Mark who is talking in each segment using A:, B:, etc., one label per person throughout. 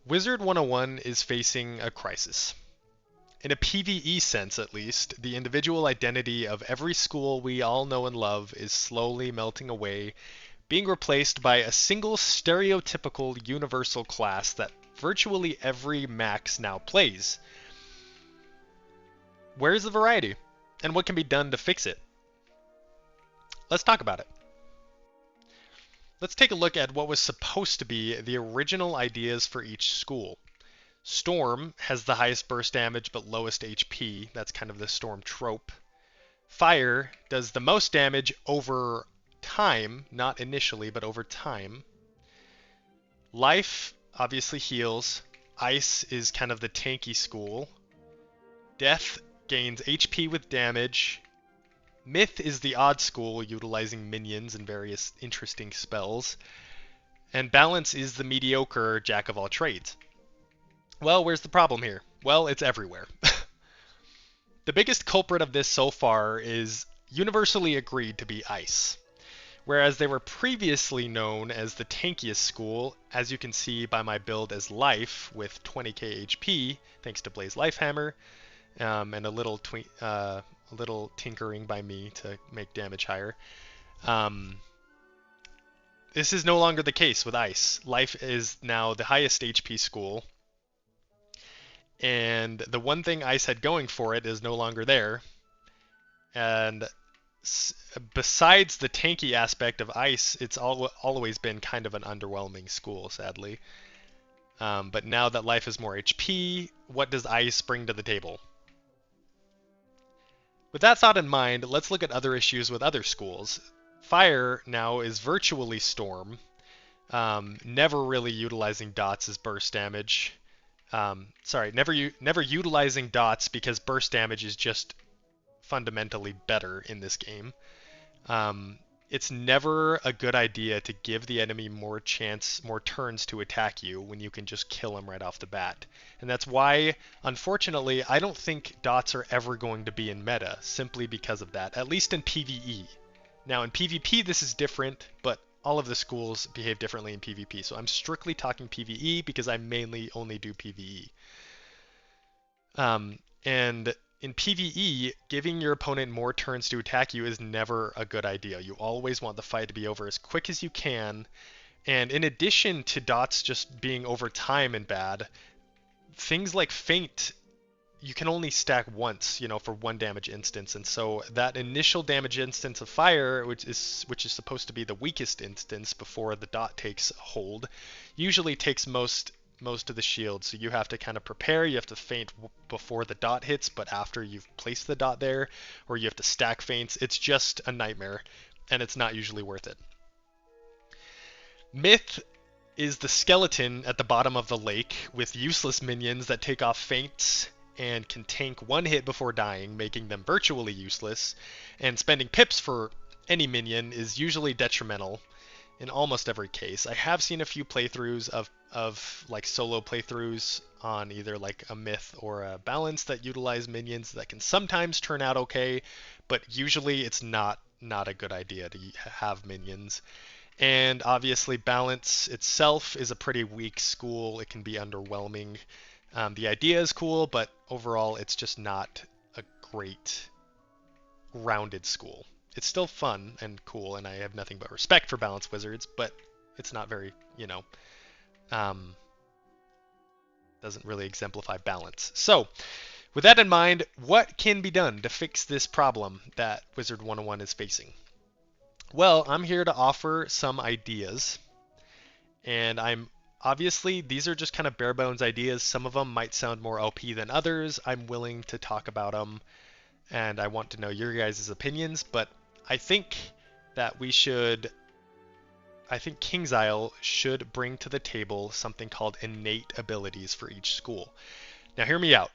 A: Wizard 101 is facing a crisis. In a PvE sense, at least, the individual identity of every school we all know and love is slowly melting away, being replaced by a single stereotypical universal class that virtually every max now plays. Where is the variety? And what can be done to fix it? Let's talk about it. Let's take a look at what was supposed to be the original ideas for each school. Storm has the highest burst damage but lowest HP. That's kind of the Storm trope. Fire does the most damage over time, not initially, but over time. Life obviously heals. Ice is kind of the tanky school. Death gains HP with damage. Myth is the odd school, utilizing minions and various interesting spells. And Balance is the mediocre jack of all trades. Well, where's the problem here? Well, it's everywhere. The biggest culprit of this so far is universally agreed to be Ice. Whereas they were previously known as the tankiest school, as you can see by my build as Life with 20k HP, thanks to Blaze Lifehammer, and a little tinkering by me to make damage higher. This is no longer the case with Ice. Life is now the highest HP school, and the one thing Ice had going for it is no longer there. And besides the tanky aspect of Ice, it's always been kind of an underwhelming school, sadly. But now that Life is more HP, what does Ice bring to the table? With that thought in mind, let's look at other issues with other schools. Fire now is virtually Storm, never really utilizing dots as burst damage. Never utilizing dots because burst damage is just fundamentally better in this game. It's never a good idea to give the enemy more turns to attack you when you can just kill them right off the bat. And that's why, unfortunately, I don't think dots are ever going to be in meta, simply because of that, at least in PvE. Now in PvP this is different, but all of the schools behave differently in PvP, so I'm strictly talking PvE because I mainly only do PvE. And in PvE, giving your opponent more turns to attack you is never a good idea. You always want the fight to be over as quick as you can. And in addition to dots just being over time and bad, things like Feint, you can only stack once, for one damage instance. And so that initial damage instance of fire, which is supposed to be the weakest instance before the dot takes hold, usually takes most of the shield, so you have to kind of prepare. You have to feint before the dot hits, but after you've placed the dot there, or you have to stack feints. It's just a nightmare, and it's not usually worth it. Myth is the skeleton at the bottom of the lake with useless minions that take off feints and can tank one hit before dying, making them virtually useless, and spending pips for any minion is usually detrimental in almost every case. I have seen a few playthroughs of like solo playthroughs on either like a Myth or a Balance that utilize minions that can sometimes turn out okay, but usually it's not a good idea to have minions. And obviously Balance itself is a pretty weak school. It can be underwhelming. The idea is cool, but overall it's just not a great rounded school. It's still fun and cool, and I have nothing but respect for Balance Wizards, but it's not very, doesn't really exemplify balance. So, with that in mind, what can be done to fix this problem that Wizard 101 is facing? Well, I'm here to offer some ideas, and obviously, these are just kind of bare bones ideas. Some of them might sound more OP than others. I'm willing to talk about them, and I want to know your guys' opinions, but I think that Kingsisle should bring to the table something called innate abilities for each school. Now hear me out.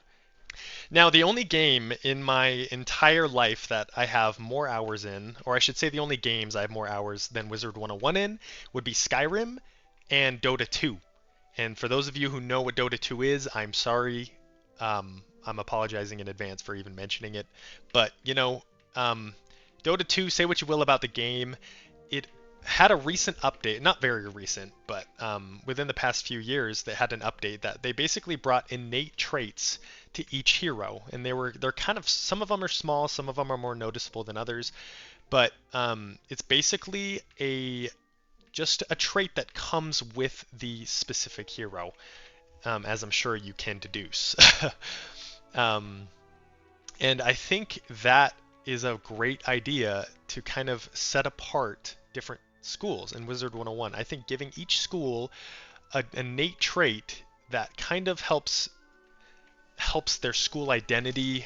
A: Now the only game in my entire life that I have more hours in, or I should say the only games I have more hours than Wizard 101 in, would be Skyrim and Dota 2. And for those of you who know what Dota 2 is, I'm sorry. I'm apologizing in advance for even mentioning it. But, Dota 2, say what you will about the game, it had a recent update, not very recent, but within the past few years, they had an update that they basically brought innate traits to each hero, and they're kind of, some of them are small, some of them are more noticeable than others, but it's basically a just a trait that comes with the specific hero, as I'm sure you can deduce. um, and I think that is a great idea to kind of set apart different schools in Wizard 101. I think giving each school an innate trait that kind of helps their school identity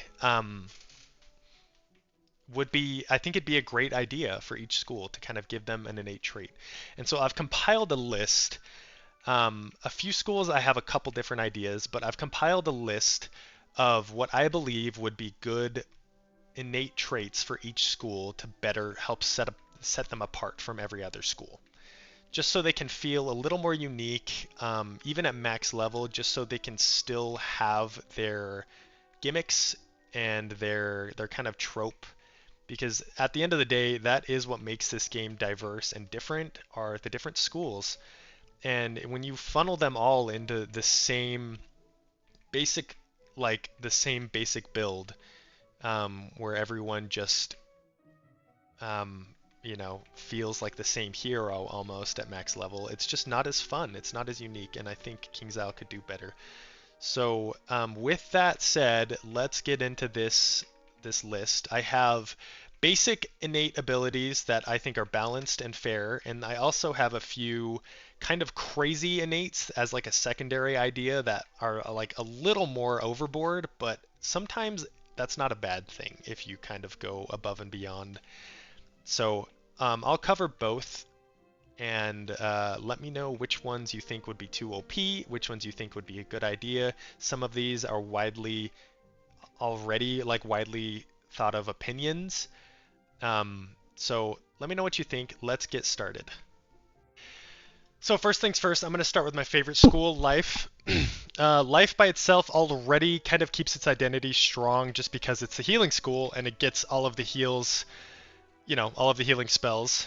A: would be, I think it'd be a great idea for each school to kind of give them an innate trait. And so I've compiled a list. A few schools I have a couple different ideas, but I've compiled a list of what I believe would be good innate traits for each school to better help set them apart from every other school. Just so they can feel a little more unique, even at max level, just so they can still have their gimmicks and their kind of trope. Because at the end of the day, that is what makes this game diverse and different, are the different schools. And when you funnel them all into the same basic, like the same basic build, where everyone just feels like the same hero almost at max level. It's just not as fun. It's not as unique, and I think Kingsisle could do better. So with that said, let's get into this list. I have basic innate abilities that I think are balanced and fair, and I also have a few kind of crazy innates as like a secondary idea that are like a little more overboard, but sometimes that's not a bad thing if you kind of go above and beyond. So I'll cover both, and let me know which ones you think would be too OP, which ones you think would be a good idea. Some of these are widely thought of opinions. So let me know what you think. Let's get started. So first things first, I'm going to start with my favorite school, Life. Life by itself already kind of keeps its identity strong just because it's a healing school and it gets all of the heals, all of the healing spells.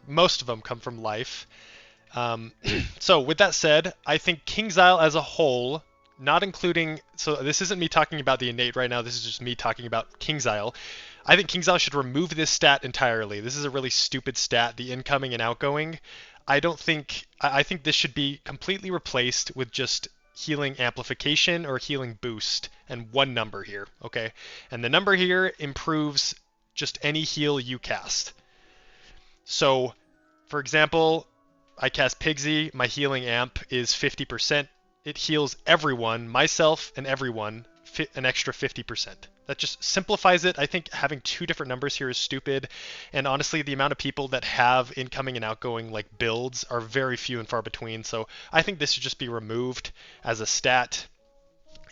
A: Most of them come from Life. So with that said, I think Kingsisle as a whole, not including, so this isn't me talking about the innate right now, this is just me talking about Kingsisle. I think Kingsisle should remove this stat entirely. This is a really stupid stat, the incoming and outgoing. I think this should be completely replaced with just healing amplification or healing boost and one number here, okay? And the number here improves just any heal you cast. So, for example, I cast Pigsy, my healing amp is 50%. It heals everyone, myself and everyone, an extra 50%. That just simplifies it. I think having two different numbers here is stupid, and honestly, the amount of people that have incoming and outgoing like builds are very few and far between, so I think this should just be removed as a stat.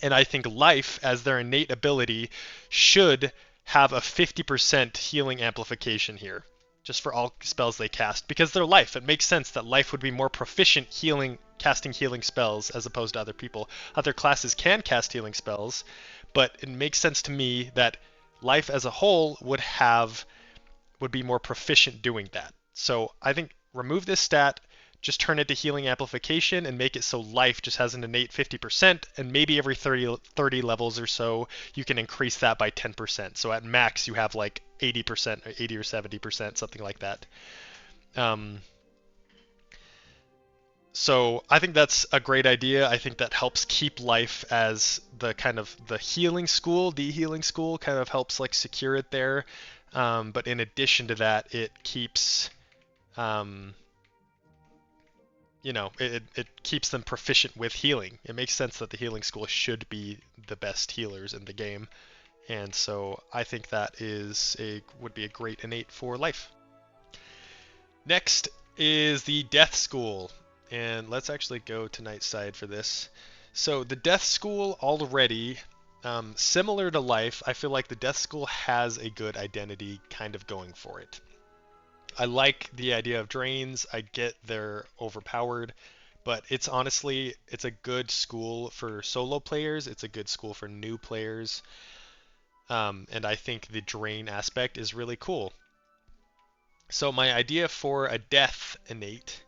A: And I think Life, as their innate ability, should have a 50% healing amplification here, just for all spells they cast, because they're Life. It makes sense that Life would be more proficient casting healing spells as opposed to other people. Other classes can cast healing spells, but it makes sense to me that Life as a whole would be more proficient doing that. So I think remove this stat, just turn it to healing amplification and make it so Life just has an innate 50%, and maybe every 30 levels or so you can increase that by 10%. So at max you have like 80% or 80 or 70%, something like that. So I think that's a great idea. I think that helps keep Life as the kind of the healing school, the healing school kind of helps like secure it there. But in addition to that, it keeps, it keeps them proficient with healing. It makes sense that the healing school should be the best healers in the game. And so I think that would be a great innate for Life. Next is the Death School. And let's actually go to Nightside for this. So the Death School already, similar to Life, I feel like the Death School has a good identity kind of going for it. I like the idea of drains. I get they're overpowered, but it's a good school for solo players. It's a good school for new players. And I think the drain aspect is really cool. So my idea for a death innate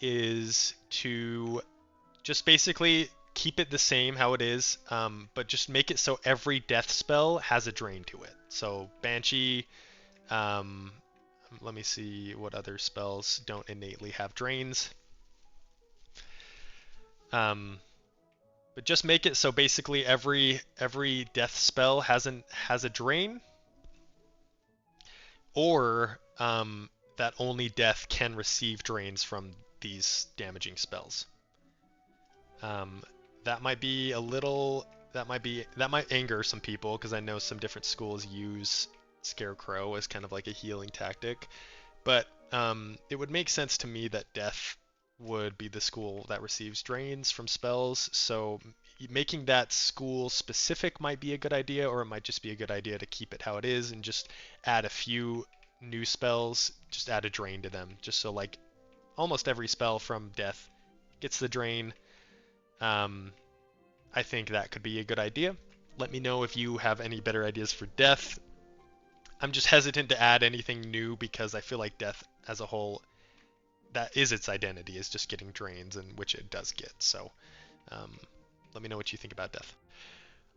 A: is to just basically keep it the same how it is, but just make it so every death spell has a drain to it. So Banshee, um, let me see what other spells don't innately have drains. But just make it so basically every death spell has a drain, or that only death can receive drains from these damaging spells. That might be a little that might anger some people because I know some different schools use Scarecrow as kind of like a healing tactic, but it would make sense to me that death would be the school that receives drains from spells, so making that school specific might be a good idea, or it might just be a good idea to keep it how it is and just add a few new spells, just add a drain to them, just so like almost every spell from death gets the drain. I think that could be a good idea. Let me know if you have any better ideas for death. I'm just hesitant to add anything new because I feel like death as a whole, that is its identity, is just getting drains, and which it does get. So let me know what you think about death.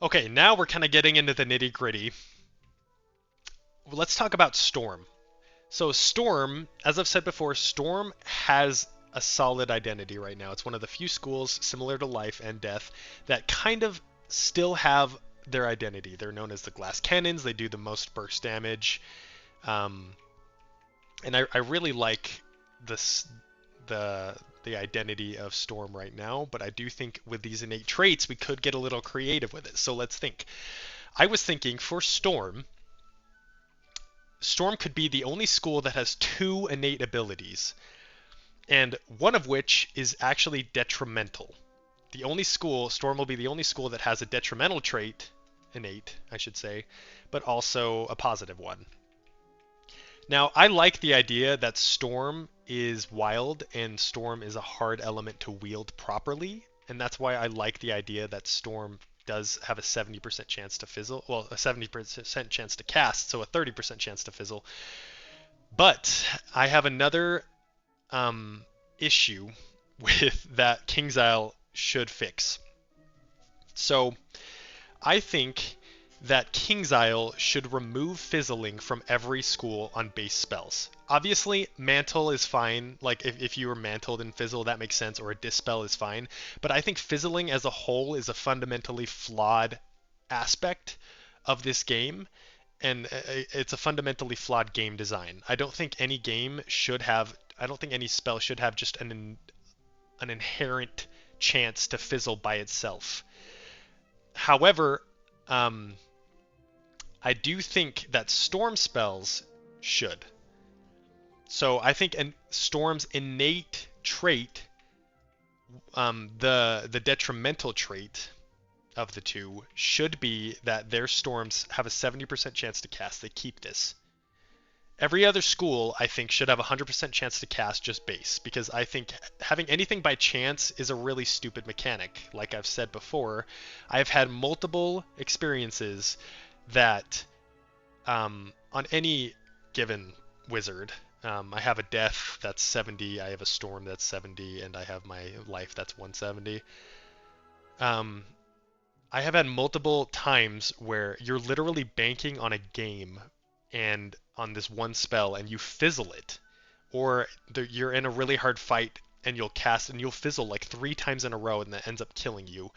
A: Okay, now we're kind of getting into the nitty gritty. Let's talk about Storm. So Storm, as I've said before, Storm has a solid identity right now. It's one of the few schools similar to Life and Death that kind of still have their identity. They're known as the glass cannons. They do the most burst damage. And I really like the identity of Storm right now, but I do think with these innate traits we could get a little creative with it. So let's think. I was thinking for Storm could be the only school that has 2 innate abilities, and one of which is actually detrimental. Storm will be the only school that has a detrimental trait, innate, I should say, but also a positive one. Now, I like the idea that Storm is wild and Storm is a hard element to wield properly, and that's why I like the idea that Storm does have a 70% chance to fizzle, well, a 70% chance to cast, so a 30% chance to fizzle. But I have another issue with that Kingsisle should fix. So I think that Kingsisle should remove fizzling from every school on base spells. Obviously, Mantle is fine. Like, if you were Mantled and Fizzle, that makes sense, or a Dispel is fine. But I think fizzling as a whole is a fundamentally flawed aspect of this game, and it's a fundamentally flawed game design. I don't think any spell should have just an inherent chance to fizzle by itself. However, I do think that Storm spells should. So I think Storm's innate trait, the detrimental trait of the two, should be that their Storms have a 70% chance to cast. They keep this. Every other school, I think, should have a 100% chance to cast just base, because I think having anything by chance is a really stupid mechanic. Like I've said before, I've had multiple experiences that on any given wizard, I have a death that's 70, I have a storm that's 70, and I have my life that's 170. I have had multiple times where you're literally banking on a game and on this one spell and you fizzle it, or you're in a really hard fight and you'll cast and you'll fizzle like 3 times in a row and that ends up killing you.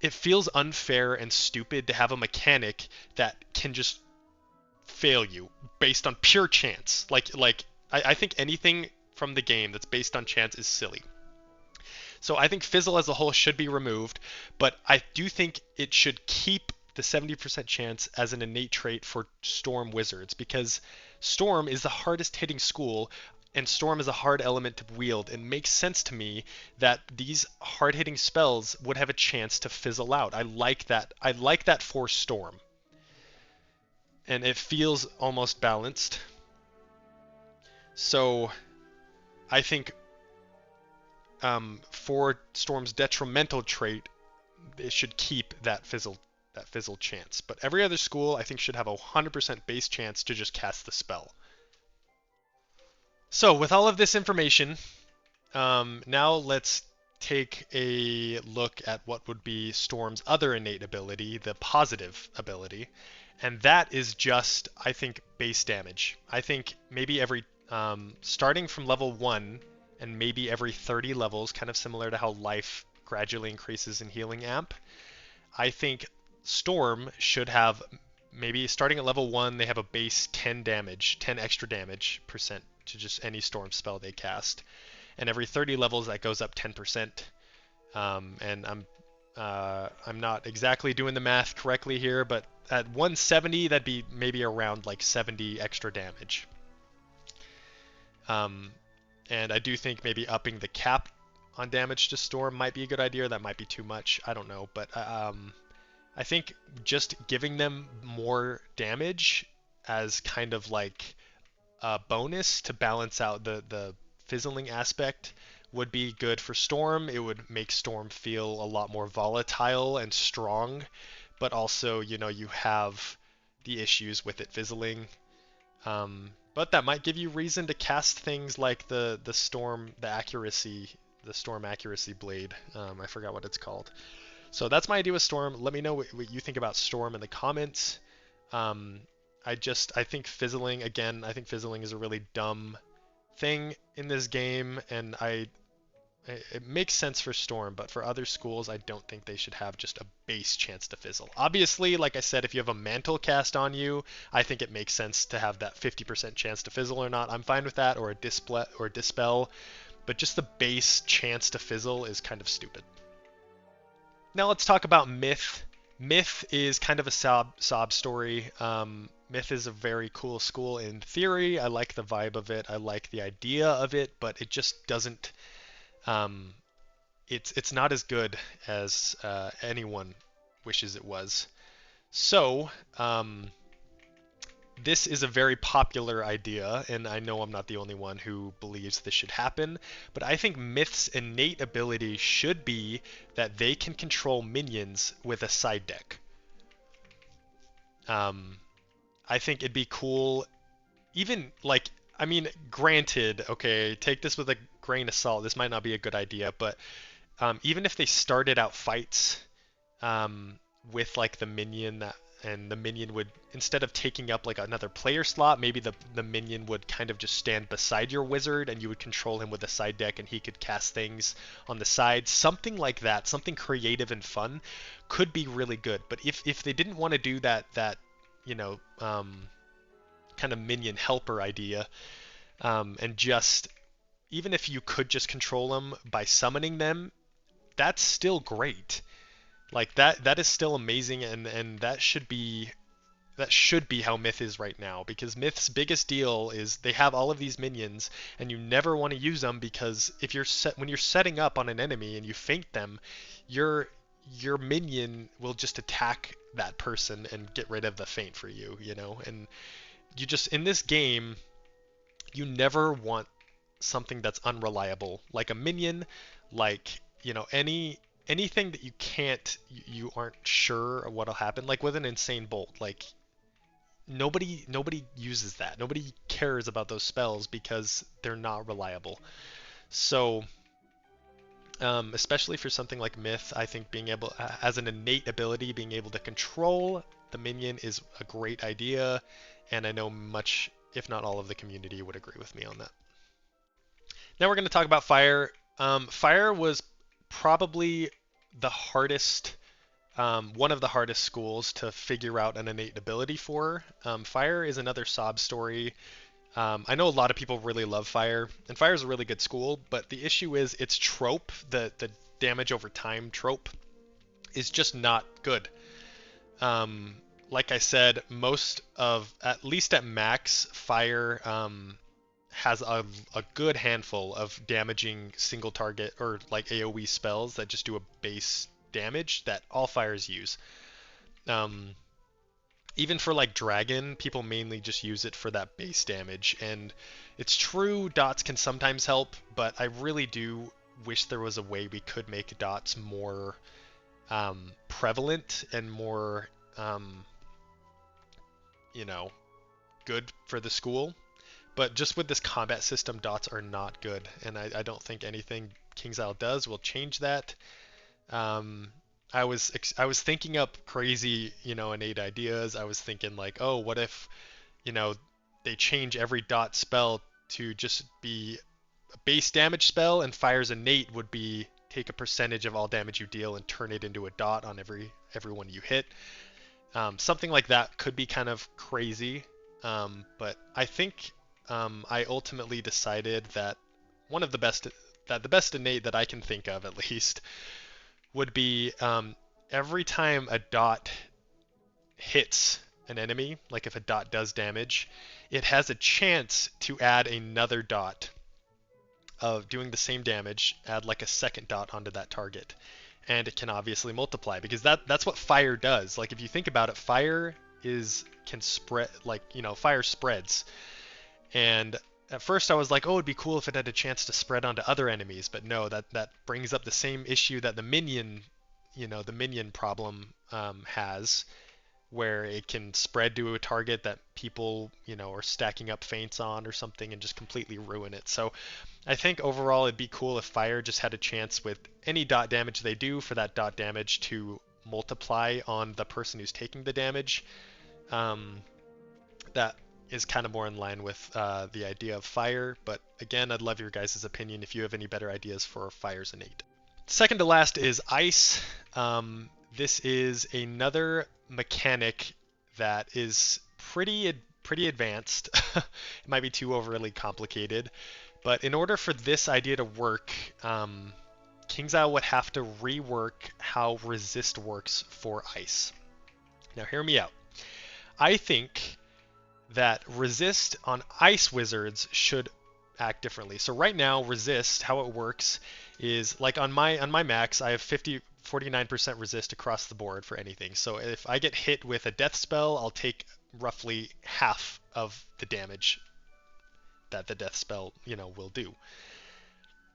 A: It feels unfair and stupid to have a mechanic that can just fail you based on pure chance. I think anything from the game that's based on chance is silly. So I think fizzle as a whole should be removed, but I do think it should keep the 70% chance as an innate trait for Storm Wizards, because Storm is the hardest hitting school and Storm is a hard element to wield. It makes sense to me that these hard hitting spells would have a chance to fizzle out. I like that for Storm. And it feels almost balanced. So I think for Storm's detrimental trait, it should keep that fizzle chance. But every other school, I think, should have a 100% base chance to just cast the spell. So with all of this information, now let's take a look at what would be Storm's other innate ability, the positive ability. And that is just, I think, base damage. I think maybe every, starting from level 1 and maybe every 30 levels, kind of similar to how life gradually increases in healing amp, I think Storm should have, maybe starting at level 1, they have a base 10 damage, 10 extra damage percent to just any Storm spell they cast. And every 30 levels that goes up 10%. And I'm not exactly doing the math correctly here, but at 170 that'd be maybe around like 70 extra damage. And I do think maybe upping the cap on damage to Storm might be a good idea. That might be too much. I don't know, but I think just giving them more damage as kind of like a bonus to balance out the fizzling aspect would be good for Storm. It would make Storm feel a lot more volatile and strong, but also, you know, you have the issues with it fizzling. But that might give you reason to cast things like the Storm, the Storm accuracy blade. I forgot what it's called. So that's my idea with Storm. Let me know what you think about Storm in the comments. I think fizzling, again, I think fizzling is a really dumb thing in this game, and it makes sense for Storm, but for other schools, I don't think they should have just a base chance to fizzle. Obviously, like I said, if you have a mantle cast on you, I think it makes sense to have that 50% chance to fizzle or not. I'm fine with that, or a dispel, but just the base chance to fizzle is kind of stupid. Now let's talk about Myth. Myth is kind of a sob story. Myth is a very cool school in theory. I like the vibe of it. I like the idea of it, but it just doesn't. It's not as good as anyone wishes it was. So this is a very popular idea, and I know I'm not the only one who believes this should happen, but I think Myth's innate ability should be that they can control minions with a side deck. I think it'd be cool, even like, I mean, granted, okay, take this with a grain of salt, this might not be a good idea, but even if they started out fights with like the minion and the minion would, instead of taking up like another player slot, maybe the minion would kind of just stand beside your wizard and you would control him with a side deck and he could cast things on the side. Something like that, something creative and fun could be really good. But if they didn't want to do that you know, kind of minion helper idea, and just, even if you could just control them by summoning them, that's still great. Like that is still amazing, and that should be how Myth is right now, because Myth's biggest deal is they have all of these minions and you never want to use them, because if when you're setting up on an enemy and you feint them, your minion will just attack that person and get rid of the feint for you, you know? And you just, in this game, you never want something that's unreliable, like a minion, like, you know, anything that you aren't sure what'll happen, like with an insane bolt. Like nobody uses that. Nobody cares about those spells because they're not reliable. So especially for something like Myth, I think being able, as an innate ability, being able to control the minion is a great idea, and I know much, if not all, of the community would agree with me on that. Now we're going to talk about Fire. Fire was probably the hardest, one of the hardest schools to figure out an innate ability for. Fire is another sob story. I know a lot of people really love Fire, and Fire is a really good school, but the issue is its trope, the damage over time trope, is just not good. Like I said, most of, at least at max, Fire has a good handful of damaging single target or like AoE spells that just do a base damage that all Fires use. Even for like Dragon, people mainly just use it for that base damage, and it's true dots can sometimes help, but I really do wish there was a way we could make dots more prevalent and more you know, good for the school. But just with this combat system, dots are not good, and I don't think anything Kingsisle does will change that. Um, I was thinking up crazy, innate ideas. I was thinking like, oh, what if, you know, they change every dot spell to just be a base damage spell, and Fire's innate would be take a percentage of all damage you deal and turn it into a dot on everyone you hit. Something like that could be kind of crazy, but I think I ultimately decided that one of the best that the best innate that I can think of at least would be every time a dot hits an enemy, like if a dot does damage, it has a chance to add another dot of doing the same damage, add like a second dot onto that target. And it can obviously multiply because that's what fire does. Like if you think about it, fire can spread, like, fire spreads. And at first I was like, oh, it'd be cool if it had a chance to spread onto other enemies, but no, that brings up the same issue that the minion problem has, where it can spread to a target that people, are stacking up feints on or something and just completely ruin it. So I think overall it'd be cool if fire just had a chance with any dot damage they do for that dot damage to multiply on the person who's taking the damage. That is kind of more in line with the idea of fire, but again, I'd love your guys' opinion if you have any better ideas for fire's innate. Second to last is ice. This is another mechanic that is pretty advanced. It might be too overly complicated, but in order for this idea to work, Kingsisle would have to rework how resist works for ice. Now hear me out. I think that resist on ice wizards should act differently. So right now, resist, how it works is like on my max, I have 49% resist across the board for anything. So if I get hit with a death spell, I'll take roughly half of the damage that the death spell, will do.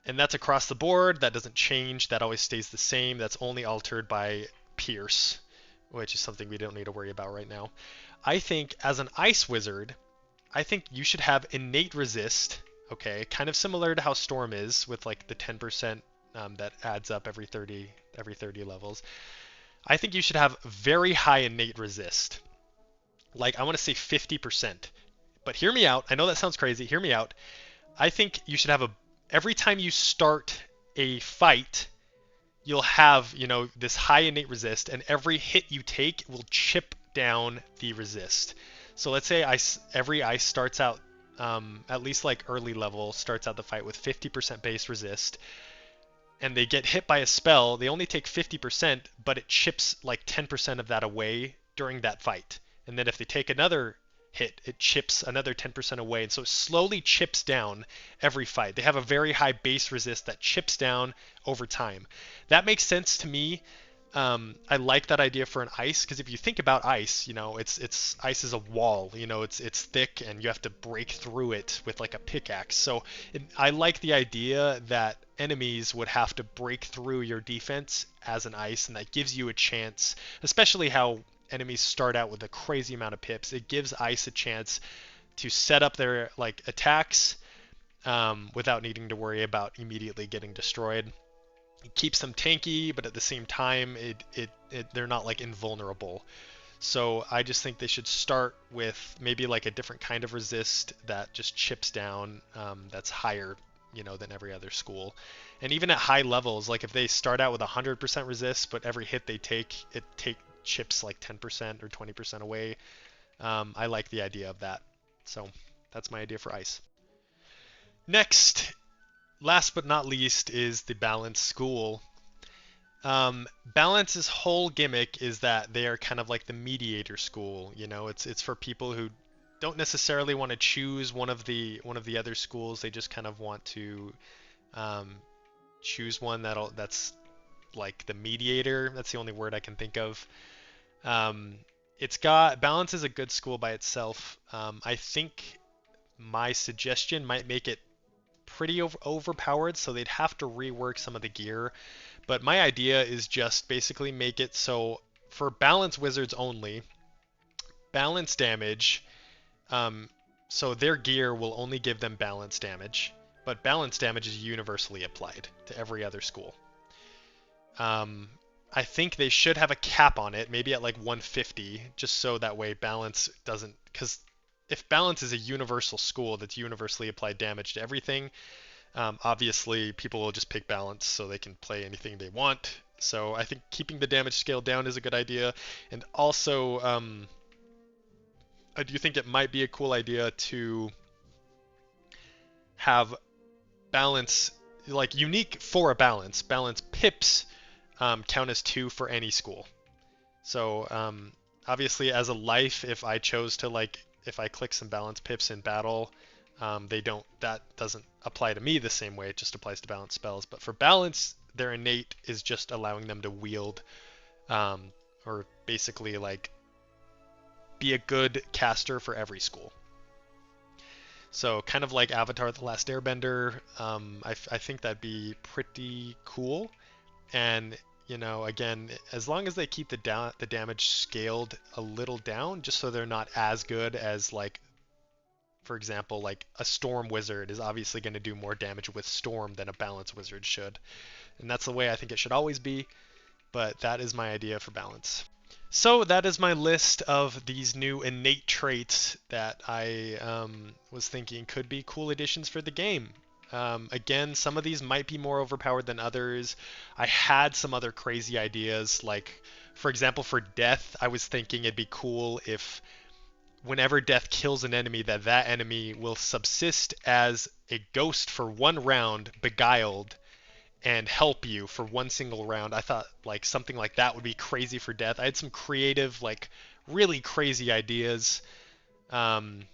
A: And that's across the board. That doesn't change. That always stays the same. That's only altered by pierce, which is something we don't need to worry about right now. I think as an ice wizard, I think you should have innate resist, okay, kind of similar to how Storm is with like the 10% that adds up every 30 levels. I think you should have very high innate resist. Like I want to say 50%. But hear me out. I know that sounds crazy. Hear me out. I think you should have every time you start a fight, you'll have, this high innate resist, and every hit you take will chip down the resist. So let's say every ice starts out, at least like early level, starts out the fight with 50% base resist, and they get hit by a spell, they only take 50%, but it chips like 10% of that away during that fight. And then if they take another hit, it chips another 10% away, and so it slowly chips down every fight. They have a very high base resist that chips down over time. That makes sense to me. I like that idea for an ice, because if you think about ice, it's ice is a wall, it's thick and you have to break through it with like a pickaxe. So I like the idea that enemies would have to break through your defense as an ice, and that gives you a chance, especially how enemies start out with a crazy amount of pips. It gives ice a chance to set up their like attacks without needing to worry about immediately getting destroyed. It keeps them tanky, but at the same time, they're not like invulnerable. So I just think they should start with maybe like a different kind of resist that just chips down, that's higher, than every other school. And even at high levels, like if they start out with 100% resist, but every hit they take, chips like 10% or 20% away. I like the idea of that. So that's my idea for ice. Next, last but not least, is the balance school. Balance's whole gimmick is that they are kind of like the mediator school. It's for people who don't necessarily want to choose one of the other schools. They just kind of want to choose one that's like the mediator. That's the only word I can think of. It's got balance is a good school by itself. I think my suggestion might make it pretty overpowered, so they'd have to rework some of the gear. But my idea is just basically make it so for balance wizards only, balance damage So their gear will only give them balance damage, but balance damage is universally applied to every other school. I think they should have a cap on it, maybe at like 150, just so that way balance doesn't, because if balance is a universal school that's universally applied damage to everything, obviously people will just pick balance so they can play anything they want. So I think keeping the damage scale down is a good idea. And also, I do think it might be a cool idea to have balance, like unique for a balance pips count as 2 for any school. So obviously as a life, if I chose to if I click some balance pips in battle, that doesn't apply to me the same way. It just applies to balance spells. But for balance, their innate is just allowing them to wield, or basically like be a good caster for every school. So kind of like Avatar: The Last Airbender, I think that'd be pretty cool. And again, as long as they keep the damage scaled a little down, just so they're not as good as for example, like a Storm Wizard is obviously going to do more damage with Storm than a Balance Wizard should. And that's the way I think it should always be, but that is my idea for balance. So that is my list of these new innate traits that I was thinking could be cool additions for the game. Again, some of these might be more overpowered than others. I had some other crazy ideas, like, for example, for death, I was thinking it'd be cool if whenever death kills an enemy, that enemy will subsist as a ghost for 1 round, beguiled, and help you for 1 single round. I thought like something like that would be crazy for death. I had some creative, like really crazy ideas that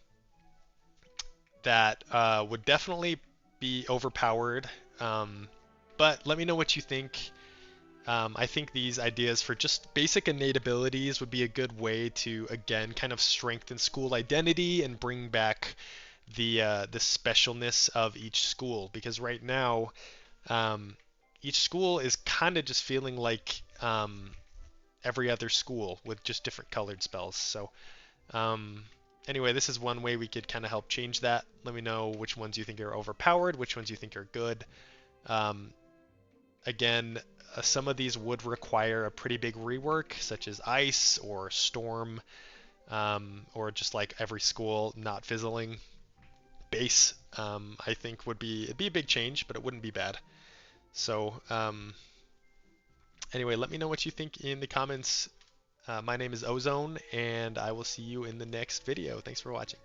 A: would definitely be overpowered. But let me know what you think. I think these ideas for just basic innate abilities would be a good way to, again, kind of strengthen school identity and bring back the specialness of each school. Because right now, each school is kind of just feeling like every other school with just different colored spells. So anyway, this is one way we could kind of help change that. Let me know which ones you think are overpowered, which ones you think are good. Again, some of these would require a pretty big rework, such as ice or storm, or just like every school not fizzling. Base, I think it'd be a big change, but it wouldn't be bad. So anyway, let me know what you think in the comments. My name is Ozone, and I will see you in the next video. Thanks for watching.